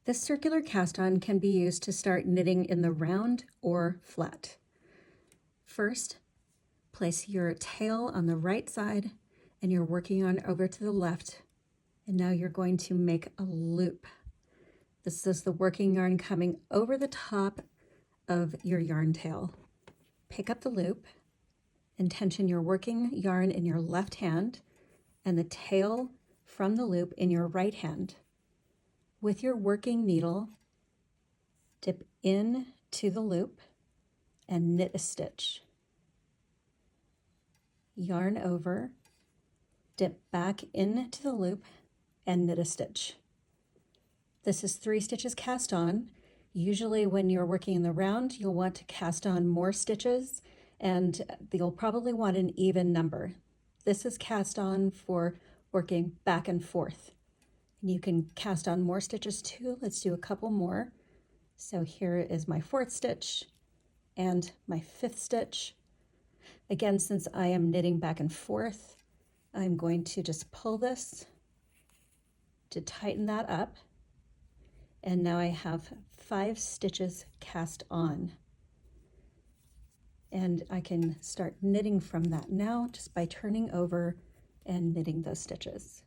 This circular cast-on can be used to start knitting in the round or flat. First, place your tail on the right side and you're working on over to the left. And now you're going to make a loop. This is the working yarn coming over the top of your yarn tail. Pick up the loop and tension your working yarn in your left hand and the tail from the loop in your right hand. With your working needle, dip in to the loop and knit a stitch. Yarn over, dip back into the loop and knit a stitch. This is 3 stitches cast on. Usually when you're working in the round, you'll want to cast on more stitches and you'll probably want an even number. This is cast on for working back and forth. And you can cast on more stitches too. Let's do a couple more. So here is my 4th stitch and my 5th stitch. Again, since I am knitting back and forth, I'm going to just pull this to tighten that up. And now I have 5 stitches cast on. And I can start knitting from that now just by turning over and knitting those stitches.